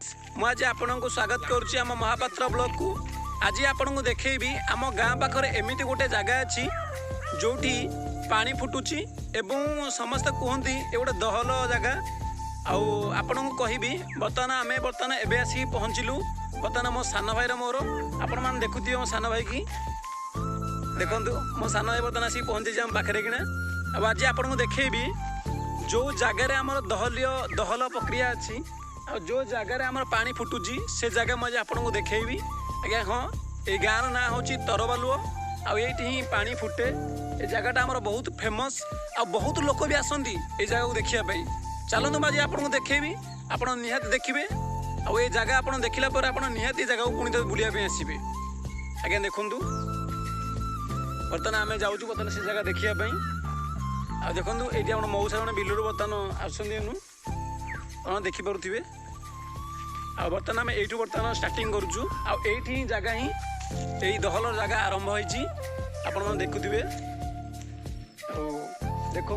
मुझे आपण को स्वागत करुच्ची आम महापात्र ब्लॉक को। आज आपण को देखी आम गाँ पाखरे एमती गोटे जगह अच्छी जोटी पानी फुटुची एवं समस्त कहते ये गोटे दहल जगह। आपण को कहबी बर्तमान आम बर्तमान एवं आसिक पहुँचलु। बर्तमान मो सान भाईर मोर आपण मैंने देखुए मो सान भाई की देखु मो सान भाई बर्तमान आसिक पहुँची आम पाखे कि आज आपण को देखी जो जगार आम दहल प्रक्रिया अच्छी और जो जगार आम पानी फुटुची से जगह मुझे आपको देखी आज्ञा। हाँ ये गाँव ना हूँ तरबालुओ आईटी पानी फुटे। ये जगहटा आम बहुत फेमस आ बहुत लोक भी आसती ये जगह को देखापी। चलतु बाजी आपको देखी आप निहाती देखिए ये जगह आप देखला आप निहाती जगह को पुणी बुलाया आसबे। आज्ञा देखु बर्तमान आम जाऊँ बर्तमान से जगह देखापी। आ देखो ये आप मऊसा जन बिलू बर्तमान आस देखिपे। बर्तमान आम यू बर्तमान स्टार्टिंग करुचु आठी जगह ही यही दहल जगह आरंभ होती आपण मैंने देखुए। देखु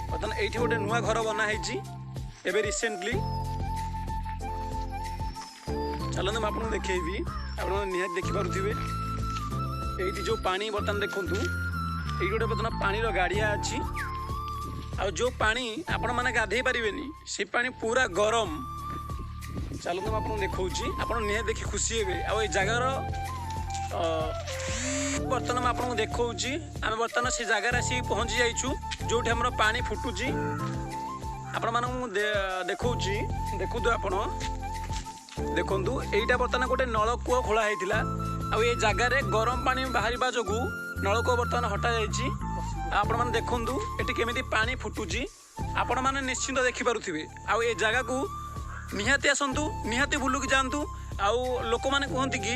बर्तमान ये गोटे नुआ घर बनाई एवं रिसेंटली। चलते मुझे आपको देखी आप निहाती देखिपे। ये जो पानी बर्तमान देखु ये गोटे बर्तमान पानी गाड़िया अच्छी आ जो पानी आपण मैंने गाधे पारे से पानी पूरा गरम। चलो तो आपको देखी आप निहाती देखी खुशी हे। आ जगार बर्तमान आपको देखी आम बर्तमान से जगार आसिक पहुँची जाइछु जो आम पानी फुटुची। आपण मानू देखु आप देखु यहीटा बर्तमान गोटे नलकूप खोला होता आ ये जगार गरम पानी बाहर जो नलकूप बर्तमान हटा जाइए। आपण मैंने देखु ये केमी पानी फुटुची आपण मैंने निश्चिंत देखिपे। आउ ये जगह को निहाती आसतु निहाती बुलुकी जातु। आउ लोक मैंने कहते कि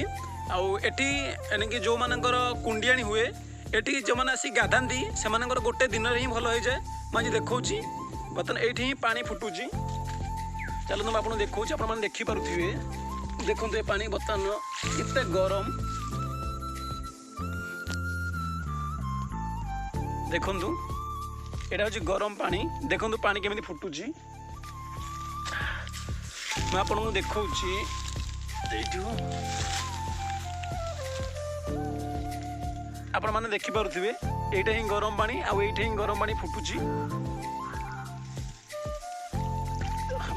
आठी जो मानकर कुंडियाणी हुए ये जो मैंने आसिक गाधाती से गोटे दिन ही भल हो जाए। मुझे देखा बर्तमान ये ही पानी फुटुची। चलो तुम आपको देखा आप देखिपे। देखो ये पानी बर्तमान केते गरम देखु यहाँ हूँ गरम पानी। देखु पानी केमी फुटुची मैं आपको देखा आपण मैंने देखिपे। यहीटा ही गरम पानी आईटा ही गरम पानी फुटुची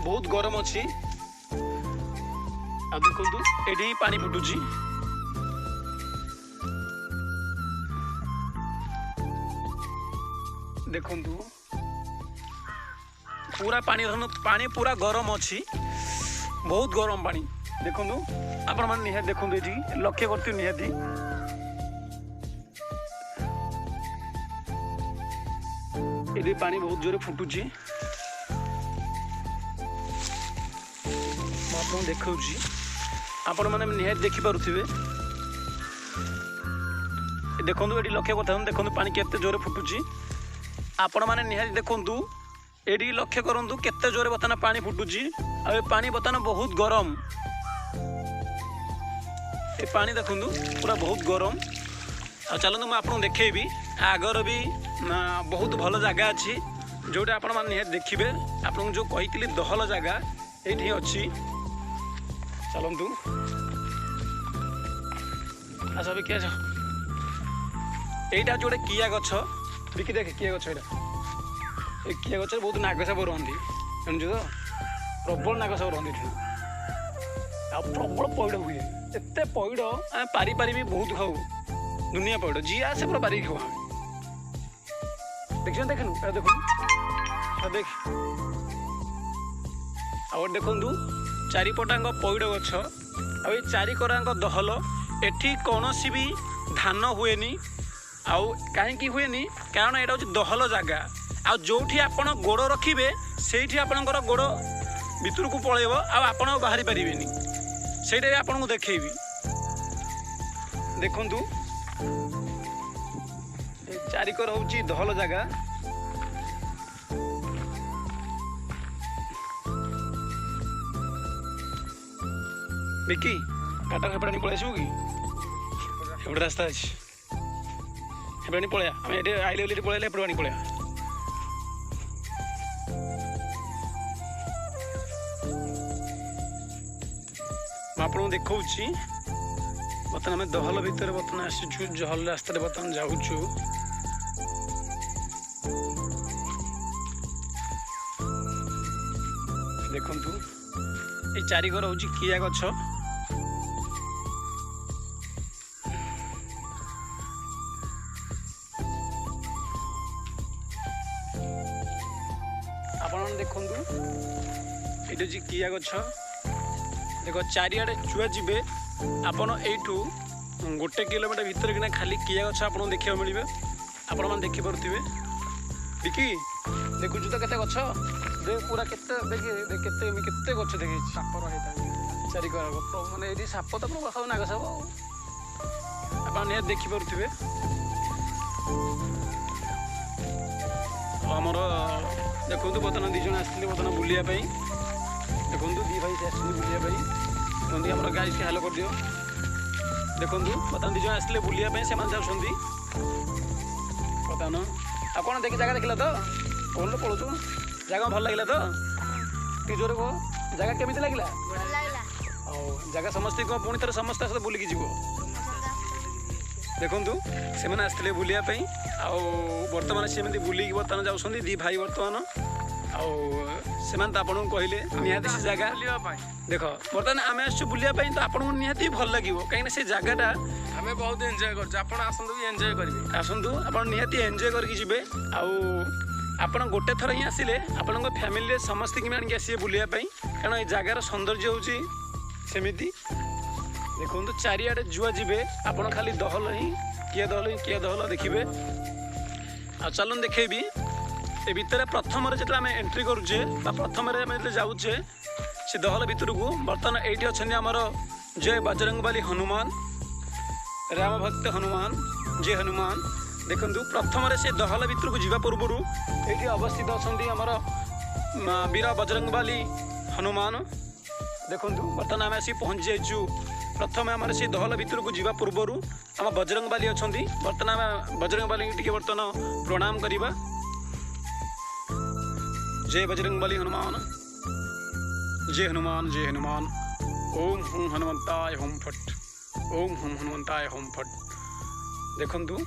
बहुत गरम अच्छी। आ देखु ये ही पानी फुटुची देखु पूरा पानी पूरा गरम अच्छी बहुत गरम पानी। देखु आपण मैंने निहाती देखु ये लक्ष्य करते निहाती ये पानी बहुत जोरे फुटुची। आपको देखा आपण मैंने निहाती देखिपे। देखु ये लक्ष्य करता देखु पानी केते जोरे फुटुची। आपण मैंने निहाती देखु ये लक्ष्य करूँ केते जोरे बर्तमान पानी फुटुची आ पानी बर्तमान बहुत गरम। ये पानी देखु पूरा बहुत गरम। आ चलते मुझे आपको देखी आगर भी बहुत भल जगह अच्छी जोटा आप निहाती देखिए। आपको जो कही दहल जगह ये अच्छी। चलतु आस भी किए यहीटा जोटे किया गछ बिकी देखे किए गछ ये किए गच बहुत नाग सब रही जानछु तो प्रबल नाग सब रही प्रबल पैड़ हुए एत पैड़ आम पारि पारि भी बहुत खाऊ दुनिया पैड़ जी आसे पूरा पारिक खाऊ देख देखनु देखु देख आ देखु चारिपटांग पैड़ गछ आ चारिकरांग दहल एठी कौन भी धान हुए कहीं हुए कारण यहाँ हूँ दहल जगह आ जोठी आपण गोड़ रखिए से आपणकर गोड़ भितर को पलैब आप बाहरी पारे से आपन को देखी। देखु चारिकर हूँ दहल जगह बिकी काटा सेपटे पलि आसबू कि एपटे रास्ता अच्छी एपटे पलैया आम ये आइले पलैया एपटे पलैया। आपको देखा बर्तमान आम दहल भितर बर्तमान आसीचु जहल रास्तार बर्तमान जाऊँ देखु ये चारिगर हूँ किया गछ आपण देखु ये किया गछ देख चारिआडे चुआ जीवे आपण एठू 1 किलोमीटर भीतर कि खाली किया गछ आपको देखा मिले आपण मैंने देखिपे विकी देखु तो केते गछ देख पूरा केते देखिए केते गछ देखी साप रही चारिकर मैंने ये साप तो खाऊ नाग साप आप निहत देखिपे आमर देखो बर्तमान 2 जन आसते बर्तमान बुलायापी देखो 2 भाई से आसते बुलायापी देखते आम गाड़ी से हाल कर दियो देखो बर्तमान 2 जन आसते बुलायापी से जाऊँगी बर्तमान आप कौन देखी जगह देखला तो कौन पड़ो जगह भल लगे तो कि जोर कह जगह केमी लगे जगह समस्त कह पुणी थे समस्त सहित बुलिकी जीव देखु से आसते बुलायापी बर्तमान सेमती बुलिकी बर्तमान जाऊँ 2 भाई बर्तमान आपको कहले निहाती से जगह देख बर्तमान आम आसु बुलायापी तो आपको निहाती भल लगे कहीं से जगहटा आम बहुत एंजॉय कर आसतु एंजॉय करेंगे आसतु आप निहाती एंजॉय करके जी आप गोटे थर ही आसिले आपण फैमिली समस्त की आनिक आसिए बुलायापी कारण ये जगार सौंदर्य होची सेमिति देखो चारिआडे जुआ जीवे आपण खाली दहल ही किए दहल देखिए आ चलन देखेबी ए भितर प्रथम जो आम एंट्री करुचे प्रथम जाऊे से दहल भितर को बर्तमान ये अच्छा आमर जय बजरंगबली हनुमान राम भक्त हनुमान जय हनुमान देखु प्रथम से दहल भितर को जावा पूर्व ये अवस्थित अच्छा आमर वीर बजरंगबली हनुमान देखु बर्तमान आम आसी पहुँची जाइचु प्रथम आम से दहल भितर को जावा पूर्व आम बजरंगबली अच्छा बर्तमान आम बजरंगबली टी बर्तमान प्रणाम करवा जय बजरंगबली हनुमान जय हनुमान जय हनुमान ओम हुम हनुमंताय हुम फट ओम हुम हनुमंताय हुम फट देखु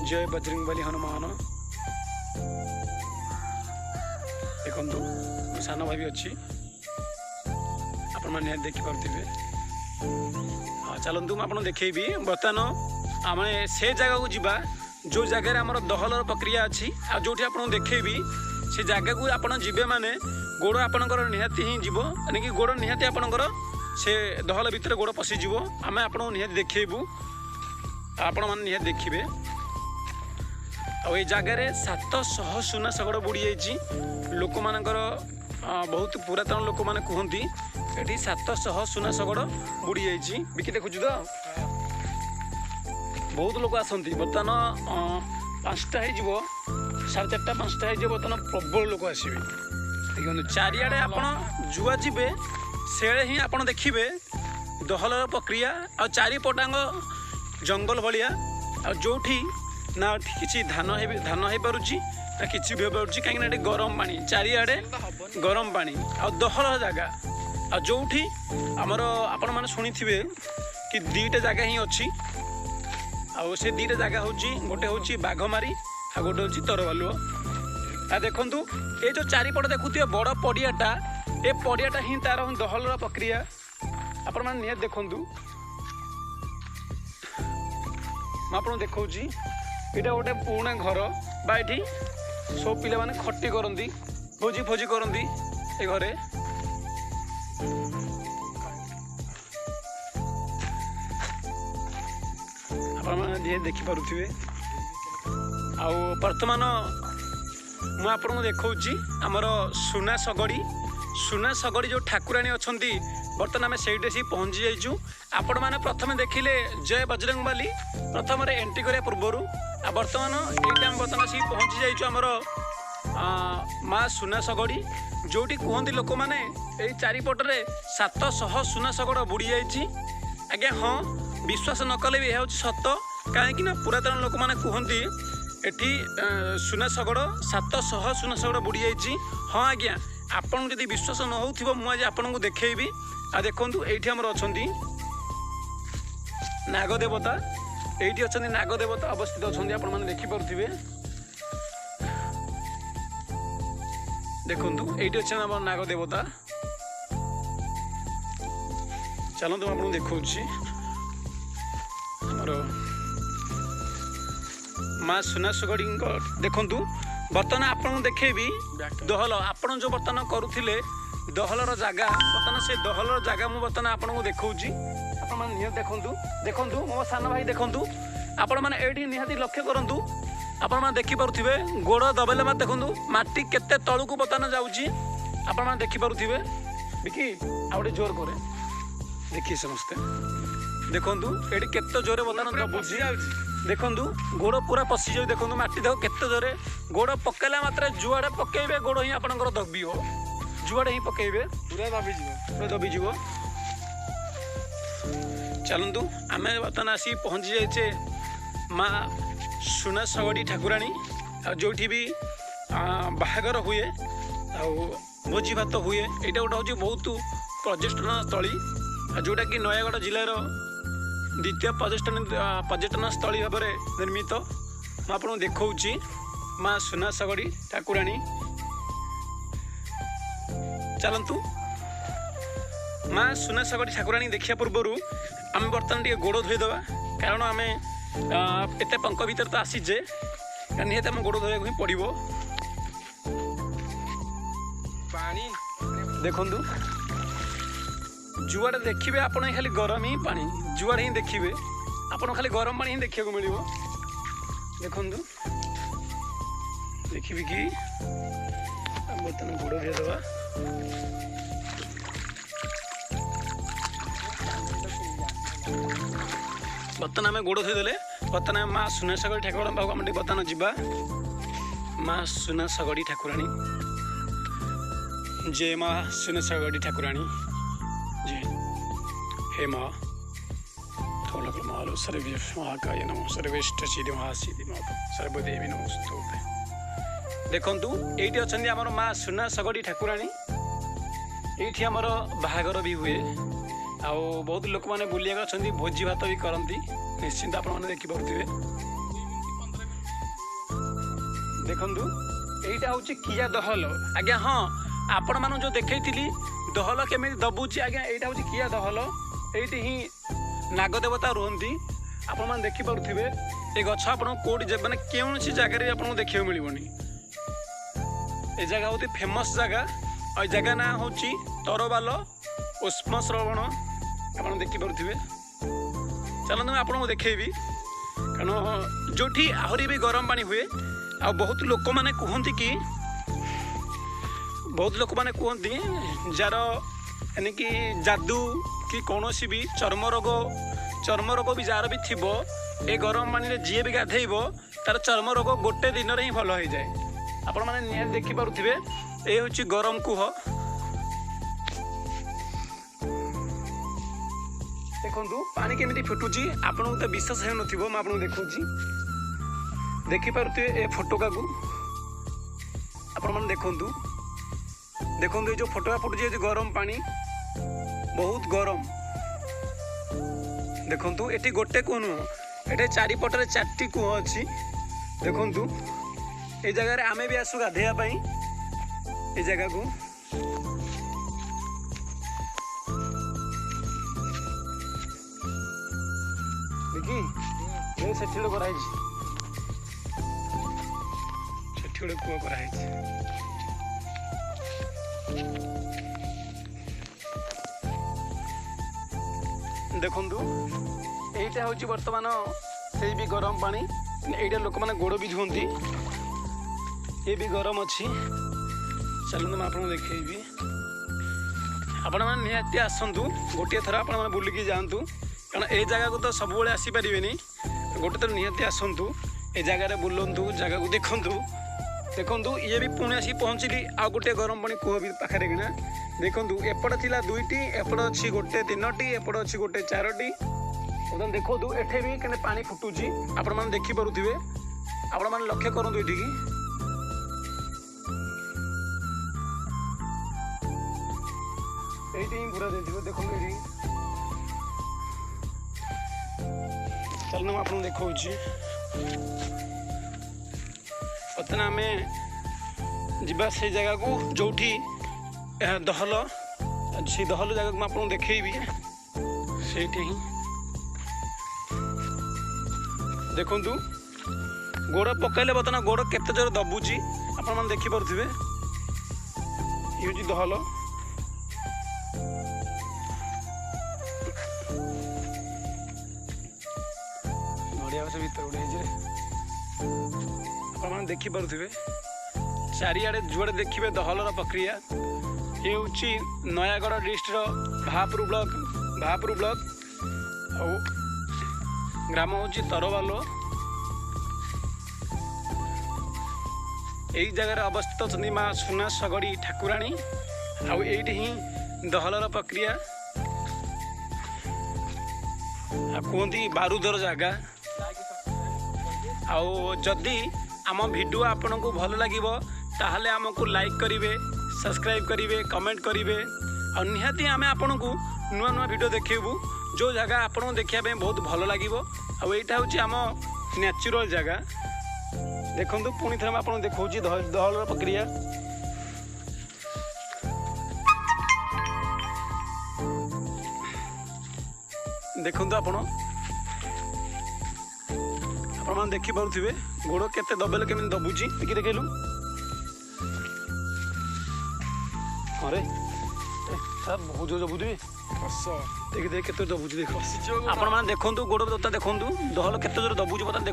जय बजरंगबली हनुमान देखु सान भाई अच्छी आपण मैंने देखिपे हाँ चलतु मुझे देखेबी बर्तमान आम से जगह को जीवा जो जगार आम दहलर प्रक्रिया अच्छी आ जो देखेबी से जगह को आप जीवे मैंने गोड़ आपणकर निहाती ही जीव यानी गोड़ निहाती आपणकर से दहल भितर गोड़ पशिज आम आपको निहाती देखेबू आपण मैंने निहाती देखिए आई जगार 700 सुना शगड़ बुड़ी जाइए लोक मानकर बहुत पुरातन लोक मैंने कहती ये 700 सुना शगड़ बुड़ी जाइए बिकी देखुच तो बहुत लोक आसती बर्तमान 5टा हो 4:30 5टा हो बर्तमान प्रबल लोक आसवे देखो चारिआडे आप जुआ जीवे से ही आप देखिए दहलर प्रक्रिया आ चारिपटांग जंगल भाया जो ना किसी धान हो पारुची ना किसी भी हो पारुची कहीं गरम पानी चारिआडे गरम पानी आ दहल जगह आ जो आमर आपण मैंने शुणी थे कि 2टा जगह ही अच्छी आ से 2टा जगह हूँ गोटे हूँ बाघमारी आ गोटे हूँ तरवालुआ आ देखु ये जो चारिपट देखुए बड़ पड़ियाटा ये पड़ियाटा ही तार दहलर प्रक्रिया आपण मैंने निहत देखु आपको देखा यहाँ गोटे पुराणा घर बा ये सब पिला माने खटी करती भोजी फोजी करती ए घरे आप देखिपे बर्तमान मुझे देखा आमर सुना सगड़ी जो ठाकुराणी अच्छा बर्तमान आम से पहुँची जाइचु आपण मैंने प्रथम देखिले जय बजरंगबली प्रथम एंट्री करने पूर्वर आ बर्तमान ये बर्तमान आसिक पहुँची जाइचु आमर माँ सुना सगड़ी जोटी कहते लोक मैंने यही चारिपटे 700 सुना सगड़ बुड़ी जाइए आज्ञा हाँ विश्वास न कले भी यह सत कहीं पुरातन लोक मैंने कहती एटी सुना सगड़ 700 सुना सगड़ बुड़ी जाइए हाँ आज्ञा आपन जदि विश्वास न हो मुझे आपको देखी आ देखंतु एठी हमर अछंती नाग देवता एठी अछंती नाग देवता अवस्थित अछंती आपण माने देखि परथिबे देखंतु एठी अछन हमर नाग देवता चलंतु आपण देखौछि हमर माँ सुना सुगड़ी देखंतु बर्तमान आपन देखेबी दहल आपन जो बर्तमान करुथिले दहलर जगह बर्तमान से दहलर जगह मु बर्तमान आपन को देखौछि आपण माने निहत देखंतु मो सान भाई देखंतु आपण माने एठी निहति लक्ष्य करंतु आपण माने देखि पारुथिबे गोड़ दबेले मत देखंतु माटी केते तळु को बर्तमान जाउछि आपण माने देखि पारुथिबे बिकी आउडे जोर करे देखि समस्ते देखंतु एठी केते जोरे बर्तमान दबुछि देखंतु गोड़ पूरा पशि जाऊ देखंतु माटी देख केते जोरे गोड़ पकेला मात्रे जुआडे पकेइबे गोड़ ही आपनकर दबियो जुआडे ही पकेइबे पूरा दबी जीवो चलंतु आमे बर्तमान आसी पहुंची जाइछे माँ सुना सगड़ी ठाकुराणी जोठी भी बाहागर हुए आ भोजी भात हुए यहाँ गोटे हूँ बहुत पर्यटन स्थली जोटा कि नयागढ़ जिलार द्वितीय पर्यटन स्थली भाव में निर्मित मुझे देखा माँ सुना सगड़ी ठाकुराणी चलतु माँ सुना सगड़ी ठाकुराणी देखा पूर्वर आम बर्तमान टे गोड़ धोईदे कारण आम एत पंक भर तो आसीजे निहत आम गोड़ धोया ही पड़ो देखु जुआड़े देखिए आप खाली गरम ही पानी जुआड़े ही देखिए आप खाली गरम पानी ही देखा मिल देखु देखिए कि बर्तमान गोड़ धोईदे बर्तमान आम गोड़ धोईदे बर्तमान माँ सुना सगड़ी ठाकुराणी पाक आम बर्तमान जीवा माँ सुना सगड़ी ठाकुराणी जय माँ सुना सगड़ी ठाकुराणी जय हे माँ मालो सर्वे महाकाय नमो सर्वेष्ट सिद्धि महासिद्धि सर्वदेवी नमोस्तुते देखंतु एठी अछंती हमर माँ सुना सगड़ी ठाकुराणी एठी हमर बाहागर भी हुए आउ बहुत लोक मैंने बुलिया अच्छा भोजी भात भी करती निश्चिंत आप देखिपे देखु यहीटा हूँ किया दहल आज्ञा हाँ आपण मान जो देखी दहल केमी दबुची आज्ञा यहाँ हूँ किया दहल ये ही नागदेवता रुहति आपण मैंने देखिपे ये गछ आप कौटी मैंने कौन जगार आपको देखा मिलनी ये जगह हूँ फेमस जगह और जगह ना हूँ तरबाल उष्म श्रवण आप देखिपे चलते मैं आपको देखेबी कारण जो आहरी भी गरम पानी हुए आ बहुत लोक मैंने कहते कि बहुत लोक मैंने कहते जार यानी कि जादू कि कौन भी चर्म रोग भी जार भी थी ये गरम पानी जी भी गाधेब तार चर्म रोग गोटे दिन ही भल हो जाए आपण मैंने निहाती देखिपे ये हूँ गरम कुह देखु पानी केमी फुटुची आपको तो विश्वास हो आपको देखा देखिपे ए फोटोका को आपण मैंने देखु ये जो फोटोका फुटुची गरम पानी बहुत गरम देखु ये गोटे कुह नुह ये चारिपटे 4टी कुह अच्छी देखु ये जगह आमे भी आसू गाधेवाई ये जगह को देखी से कराई गोटे कूआ कराई देखु यहीटा हूँ बर्तमान से भी गरम पानी यहीटा लोक मैंने गोड़ भी धुंती ये भी गरम अच्छी चलते मैं आपको देखेबी आपण मैंने निहाती आसतु गोटे थर आप बुलिकी जातु कारण ये जगह को तो सब आसीपारे गोटे थर निहाती आसतु ए जगह बुलंतु जगह को देखु ये भी पुणी आसी पहुँचली आ गोटे गरम पानी कूह भी पाखे कि देखु एपटे थी 2टी एपटे अच्छी गोटे 3टी एपटे अच्छी गोटे 4टी बर्तमान देखो एठे भी के पानी फुटुची आपण मैंने देखिपे आपण मैंने लक्ष्य करूँ ये এইটি ହିଁ ପୁରା ଦେଇଥିବେ ଦେଖନ୍ତୁ ଏଇଠି ଚାଲନ୍ତୁ ମୁଁ ଆପଣଙ୍କୁ ଦେଖାଉଛି ବର୍ତ୍ତମାନ ଆମେ ଯିବା ସେଇ ଜାଗାକୁ ଯୋଉଠି ଦହଲ ସେଇ ଦହଲ ଜାଗାକୁ ମୁଁ ଆପଣଙ୍କୁ ଦେଖେଇବି ସେଇଠି ହିଁ ଦେଖନ୍ତୁ ଗୋଡ଼ ପକାଇଲେ ବର୍ତ୍ତମାନ ଗୋଡ଼ କେତେ ଜୋର ଦବୁଛି ଆପଣମାନେ ଦେଖିପାରୁଥିବେ ଇଏ ହେଉଛି ଦହଲ ନଡ଼ିଆ ଗଛ ଭିତରେ ଗୋଟେ ହେଇଛି ଆପଣମାନେ ଦେଖିପାରୁଥିବେ ଚାରିଆଡ଼େ ଯୁଆଡ଼େ ଦେଖିବେ ଦହଲର ପ୍ରକ୍ରିୟା ଇଏ ହେଉଛି ନୟାଗଡ଼ ଡିଷ୍ଟ୍ରିକ୍ଟର ଭାପୁର ବ୍ଲକ ଆଉ ଗ୍ରାମ ହେଉଛି ତରବାଲ এই জায়গায় অবস্থিত অଛନ୍ତି মা ସୁନା ଶଗଡ଼ି ଠାକୁରାଣୀ ଆଉ ଏଇଠି ହିଁ ଦହଲର ପ୍ରକ୍ରିୟା କୁହନ୍ତି ବାରୁଦର ଜାଗା ଆଉ ଯଦି ଆମ ଭିଡ଼ିଓ ଆପଣଙ୍କୁ ଭଲ ଲାଗିବ ତାହେଲେ ଆମକୁ ଲାଇକ୍ କରିବେ ସବସ୍କ୍ରାଇବ୍ କରିବେ କମେଣ୍ଟ କରିବେ ଆଉ ନିହାତି ଆମେ ଆପଣଙ୍କୁ ନୂଆ ନୂଆ ଭିଡ଼ିଓ ଦେଖେଇବୁ ଯେଉଁ ଜାଗା ଆପଣଙ୍କୁ ଦେଖିବା ପାଇଁ ବହୁତ ଭଲ ଲାଗିବ ଆଉ ଏଇଟା ହେଉଛି ଆମ ନ୍ୟାଚୁରାଲ ଜାଗା ଦେଖନ୍ତୁ ପୁଣି ଥରେ ମୁଁ ଆପଣଙ୍କୁ ଦେଖାଉଛି ଦହଲର ପ୍ରକ୍ରିୟା ଦେଖନ୍ତୁ ଆପଣମାନେ ଦେଖିପାରୁଥିବେ ଗୋଡ଼ କେତେ ଦବେଲେ କେମିତି ଦବୁଛି ଟିକେ ଦେଖେଇଲୁ ହଁରେ ବହୁତ ଜୋର ଦବୁଥିବେ ଦେଖି ଦେଖି କେତେ ଦବୁଛି ଦେଖ ଆପଣମାନେ ଦେଖନ୍ତୁ ଗୋଡ଼ ଦେଖନ୍ତୁ ଦହଲ କେତେ ଜୋର ଦବୁଛି ବର୍ତ୍ତମାନ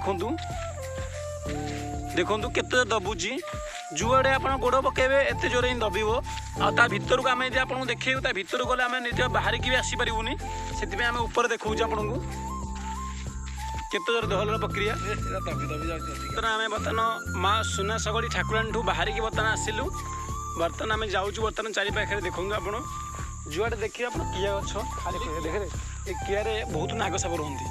ଦେଖନ୍ତୁ କେତେ ଦବୁଛି ଯୁଆଡ଼େ ଆପଣ ଗୋଡ଼ ପକାଇବେ ଏତେ ଜୋରେ ହିଁ ଦବିବ ଆଉ ତା ଭିତରକୁ ଆମେ ଯଦି ଆପଣଙ୍କୁ ଦେଖେଇବୁ ତା ଭିତରକୁ ଗଲେ ଆମେ ନିଜେ ବାହାରିକି ବି ଆସିପାରିବୁନି ସେଥିପାଇଁ ଆମେ ଉପରେ ଦେଖାଉଛୁ ଆପଣଙ୍କୁ କେତେ ଜୋରେ ଦହଲର ପ୍ରକ୍ରିୟା ଆମେ ବର୍ତ୍ତମାନ ମା ସୁନା ଶଗଡ଼ି ଠାକୁରାଣୀଠୁ ବାହାରିକି ବର୍ତ୍ତମାନ ଆସିଲୁ ବର୍ତ୍ତମାନ ଆମେ ଯାଉଛୁ ବର୍ତ୍ତମାନ ଚାରି ପାଖରେ ଦେଖନ୍ତୁ ଆପଣ ଯୁଆଡ଼େ ଦେଖିବେ ଆପଣ କିଆ ଗଛ ଦେଖେ ଏ କିଆରେ ବହୁତ ନାଗସାପ ରୁହନ୍ତି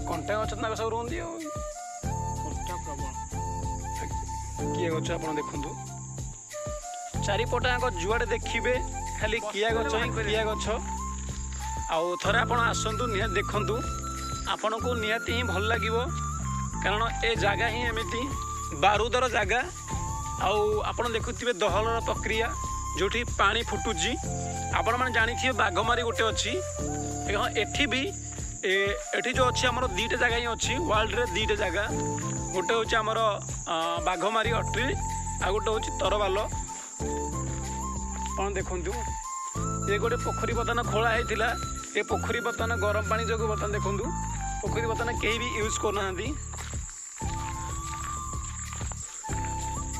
କଣ୍ଟା ଗଛ ନାଗସାପ ରୁହନ୍ତି ଆଉ କିଆ ଗଛ ଆପଣ ଦେଖନ୍ତୁ ଚାରିପଟାଙ୍କ ଯୁଆଡ଼େ ଦେଖିବେ ଖାଲି କିଆ ଗଛ ହିଁ କିଆ ଗଛ ଆଉ ଥରେ ଆପଣ ଆସନ୍ତୁ ନିହାତି ଦେଖନ୍ତୁ ଆପଣଙ୍କୁ ନିହାତି ହିଁ ଭଲ ଲାଗିବ କାରଣ ଏ ଜାଗା ହିଁ ଏମିତି ବାରୁଦର ଜାଗା ଆଉ ଆପଣ ଦେଖୁଥିବେ ଦହଲର ପ୍ରକ୍ରିୟା ଯେଉଁଠି ପାଣି ଫୁଟୁଛି ଆପଣମାନେ ଜାଣିଥିବେ ବାଘମାରି ଗୋଟେ ଅଛି ଏଠି ବି ଏଠି ଯେଉଁ ଅଛି ଆମର ଦୁଇଟା ଜାଗା ହିଁ ଅଛି ୱାର୍ଲଡରେ ଦୁଇଟା ଜାଗା ଗୋଟେ ହେଉଛି ଆମର ବାଘମାରି ଅଟ୍ରି ଆଉ ଗୋଟେ ହେଉଛି ତରବାଲ ଆପଣ ଦେଖନ୍ତୁ ଏ ଗୋଟେ ପୋଖରୀ ବର୍ତ୍ତମାନ ଖୋଳା ହେଇଥିଲା ଏ ପୋଖରୀ ବର୍ତ୍ତମାନ ଗରମ ପାଣି ଯୋଗୁଁ ବର୍ତ୍ତମାନ ଦେଖନ୍ତୁ ପୋଖରୀ ବର୍ତ୍ତମାନ କେହି ବି ୟୁଜ୍ କରୁନାହାନ୍ତି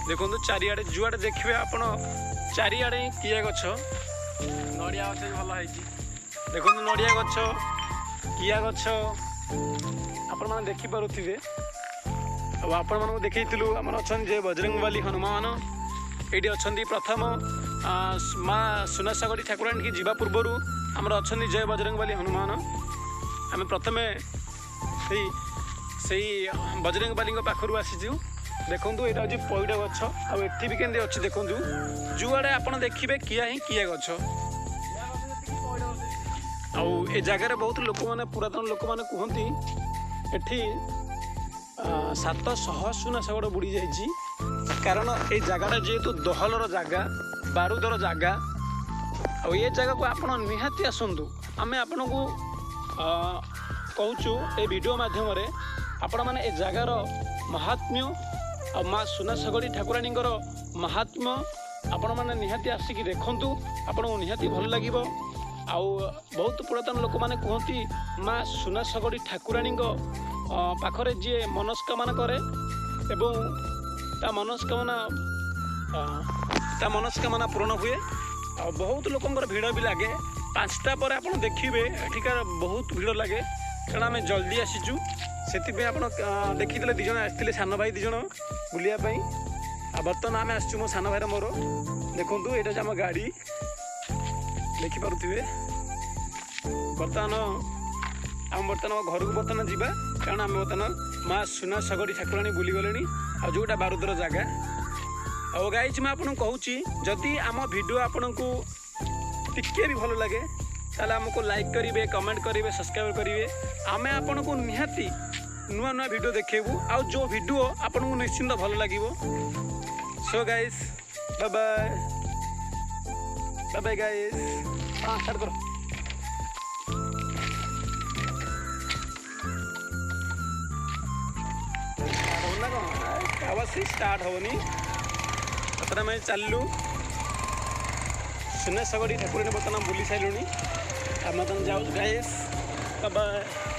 ଦେଖନ୍ତୁ ଚାରିଆଡ଼େ ଯୁଆଡ଼େ ଦେଖିବେ ଆପଣ ଚାରିଆଡ଼େ ହିଁ କିଆ ଗଛ ନଡ଼ିଆ ଗଛ ବି ଭଲ ହେଇଛି ଦେଖନ୍ତୁ ନଡ଼ିଆ ଗଛ କିଆ ଗଛ ଆପଣମାନେ ଦେଖିପାରୁଥିବେ ଆଉ ଆପଣମାନଙ୍କୁ ଦେଖେଇଥିଲୁ ଆମର ଅଛନ୍ତି ଯେ ବଜରଙ୍ଗବାଲି ହନୁମାନ ଏଇଠି ଅଛନ୍ତି ପ୍ରଥମ ମା ସୁନା ଶଗଡ଼ି ଠାକୁରାଣୀକି ଯିବା ପୂର୍ବରୁ ଆମର ଅଛନ୍ତି ଜୟ ବଜରଙ୍ଗବାଲି ହନୁମାନ ଆମେ ପ୍ରଥମେ ସେଇ ବଜରଙ୍ଗବାଲିଙ୍କ ପାଖରୁ ଆସିଛୁ ଦେଖନ୍ତୁ ଏଇଟା ହେଉଛି ପଇଡ଼ ଗଛ ଆଉ ଏଠି ବି କେମିତି ଅଛି ଦେଖନ୍ତୁ ଯୁଆଡ଼େ ଆପଣ ଦେଖିବେ କିଆ ହିଁ କିଆ ଗଛ ଆଉ ଏ ଜାଗାରେ ବହୁତ ଲୋକମାନେ ପୁରାତନ ଲୋକମାନେ କୁହନ୍ତି ଏଠି 700 ସୁନା ଶଗଡ଼ ବୁଡ଼ି ଯାଇଛି କାରଣ ଏଇ ଜାଗାଟା ଯେହେତୁ ଦହଲର ଜାଗା ବାରୁଦର ଜାଗା ଆଉ ଏ ଜାଗାକୁ ଆପଣ ନିହାତି ଆସନ୍ତୁ ଆମେ ଆପଣଙ୍କୁ କହୁଛୁ ଏ ଭିଡ଼ିଓ ମାଧ୍ୟମରେ ଆପଣମାନେ ଏ ଜାଗାର ମହାତ୍ମ୍ୟ ଆଉ ମା ସୁନା ଶଗଡ଼ି ଠାକୁରାଣୀଙ୍କର ମହାତ୍ମ୍ୟ ଆପଣମାନେ ନିହାତି ଆସିକି ଦେଖନ୍ତୁ ଆପଣଙ୍କୁ ନିହାତି ଭଲ ଲାଗିବ ଆଉ ବହୁତ ପୁରାତନ ଲୋକମାନେ କୁହନ୍ତି ମା ସୁନା ଶଗଡ଼ି ଠାକୁରାଣୀଙ୍କ ପାଖରେ ଯିଏ ମନସ୍କାମନା କରେ ଏବଂ ତା ମନସ୍କାମନା ପୂରଣ ହୁଏ ଆଉ ବହୁତ ଲୋକଙ୍କର ଭିଡ଼ ବି ଲାଗେ 5ଟା ପରେ ଆପଣ ଦେଖିବେ ଏଠିକାର ବହୁତ ଭିଡ଼ ଲାଗେ କାରଣ ଆମେ ଜଲ୍ଦି ଆସିଛୁ ସେଥିପାଇଁ ଆପଣ ଦେଖିଥିଲେ 2 ଜଣ ଆସିଥିଲେ ସାନ ଭାଇ 2 ଜଣ ବୁଲିବା ପାଇଁ ଆଉ ବର୍ତ୍ତମାନ ଆମେ ଆସିଛୁ ମୋ ସାନ ଭାଇର ମୋର ଦେଖନ୍ତୁ ଏଇଟା ହେଉଛି ଆମ ଗାଡ଼ି ଦେଖିପାରୁଥିବେ ବର୍ତ୍ତମାନ ଘରକୁ ବର୍ତ୍ତମାନ ଯିବା କାରଣ ଆମେ ବର୍ତ୍ତମାନ ମା ସୁନା ଶଗଡ଼ି ଠାକୁରାଣୀ ବୁଲିଗଲେଣି ଆଉ ଯେଉଁଟା ବାରୁଦର ଜାଗା ଆଉ ଗାଇଛି ମୁଁ ଆପଣଙ୍କୁ କହୁଛି ଯଦି ଆମ ଭିଡ଼ିଓ ଆପଣଙ୍କୁ टिके भी भल लगे ताले हमको लाइक करेंगे, कमेंट करेंगे, सब्सक्राइब करेंगे। आमे आपन को निहाती नुआ नुआ वीडियो देखेबू आ जो वीडियो आपन को निश्चिंत भल लागिवो। So guys bye bye bye bye guys. हाँ स्टार्ट करो। आवाज से स्टार्ट होनी तथा मैं चलू सुना सगड़ी ठाकुर ने बर्तमान बुली सारे आम जाऊ गाइस बाय बाय।